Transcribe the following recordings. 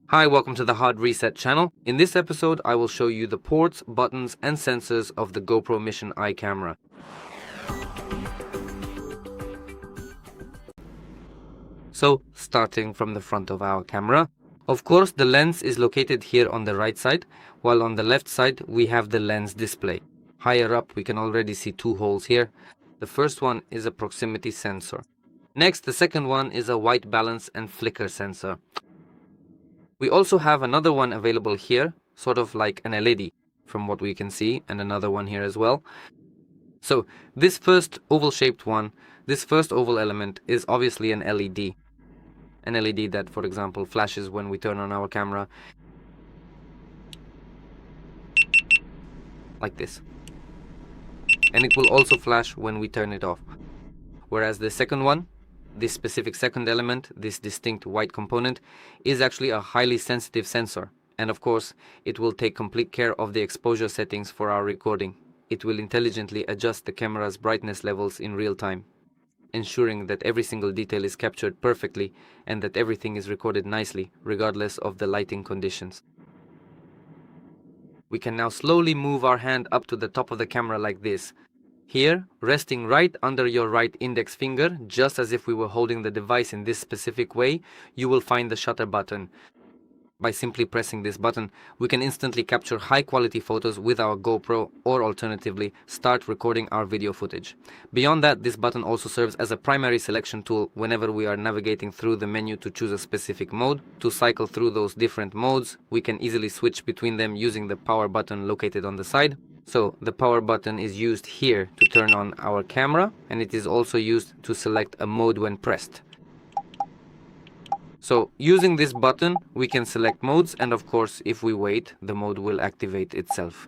Hi, welcome to the Hard Reset channel. In this episode, I will show you the ports, buttons, and sensors of the GoPro Mission Eye camera. So, starting from the front of our camera, of course the lens is located here on the right side, while on the left side we have the lens display. Higher up we can already see two holes here. The first one is a proximity sensor. Next, the second one is a white balance and flicker sensor. We also have another one available here, sort of like an LED from what we can see, and another one here as well. So this first oval shaped one, this first oval element is obviously an LED. An LED that, for example, flashes when we turn on our camera. Like this. And it will also flash when we turn it off. Whereas the second one, this specific second element, this distinct white component, is actually a highly sensitive sensor. And of course, it will take complete care of the exposure settings for our recording. It will intelligently adjust the camera's brightness levels in real time, ensuring that every single detail is captured perfectly and that everything is recorded nicely, regardless of the lighting conditions. We can now slowly move our hand up to the top of the camera like this. Here, resting right under your right index finger, just as if we were holding the device in this specific way, you will find the shutter button. By simply pressing this button, we can instantly capture high-quality photos with our GoPro, or alternatively, start recording our video footage. Beyond that, this button also serves as a primary selection tool whenever we are navigating through the menu to choose a specific mode. To cycle through those different modes, we can easily switch between them using the power button located on the side. So the power button is used here to turn on our camera, and it is also used to select a mode when pressed. So using this button, we can select modes, and of course, if we wait, the mode will activate itself.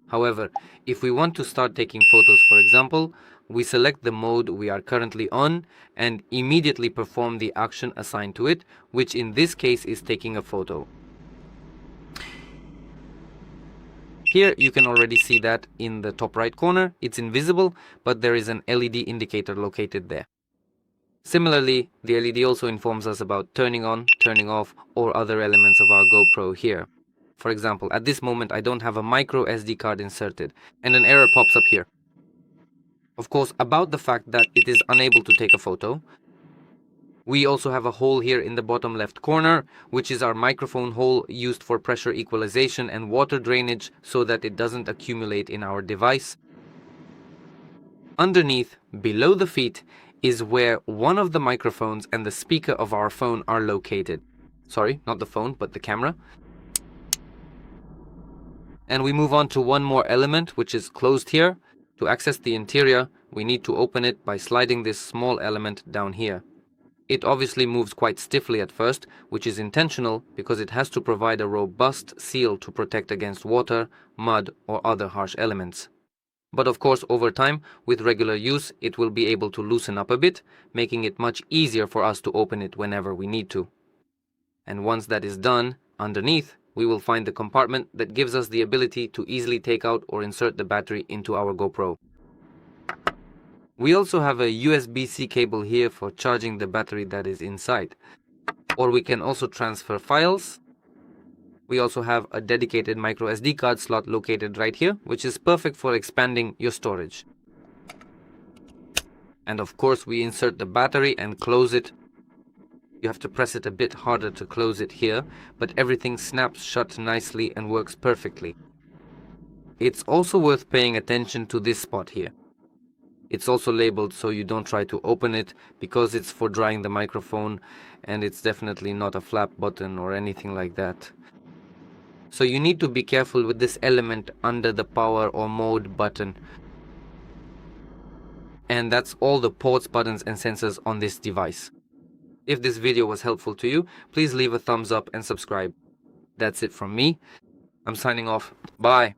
However, if we want to start taking photos, for example, we select the mode we are currently on and immediately perform the action assigned to it, which in this case is taking a photo. Here you can already see that in the top right corner, it's invisible, but there is an LED indicator located there. Similarly, the LED also informs us about turning on, turning off, or other elements of our GoPro here. For example, at this moment I don't have a micro SD card inserted, and an error pops up here. Of course, about the fact that it is unable to take a photo. We also have a hole here in the bottom left corner, which is our microphone hole used for pressure equalization and water drainage so that it doesn't accumulate in our device. Underneath, below the feet, is where one of the microphones and the speaker of our phone are located. Sorry, not the phone, but the camera. And we move on to one more element, which is closed here. To access the interior, we need to open it by sliding this small element down here. It obviously moves quite stiffly at first, which is intentional because it has to provide a robust seal to protect against water, mud, or other harsh elements. But of course, over time, with regular use, it will be able to loosen up a bit, making it much easier for us to open it whenever we need to. And once that is done, underneath, we will find the compartment that gives us the ability to easily take out or insert the battery into our GoPro. We also have a USB-C cable here for charging the battery that is inside. Or we can also transfer files. We also have a dedicated micro SD card slot located right here, which is perfect for expanding your storage. And of course, we insert the battery and close it. You have to press it a bit harder to close it here, but everything snaps shut nicely and works perfectly. It's also worth paying attention to this spot here. It's also labeled so you don't try to open it because it's for drying the microphone, and it's definitely not a flap button or anything like that. So you need to be careful with this element under the power or mode button. And that's all the ports, buttons, and sensors on this device. If this video was helpful to you, please leave a thumbs up and subscribe. That's it from me. I'm signing off. Bye.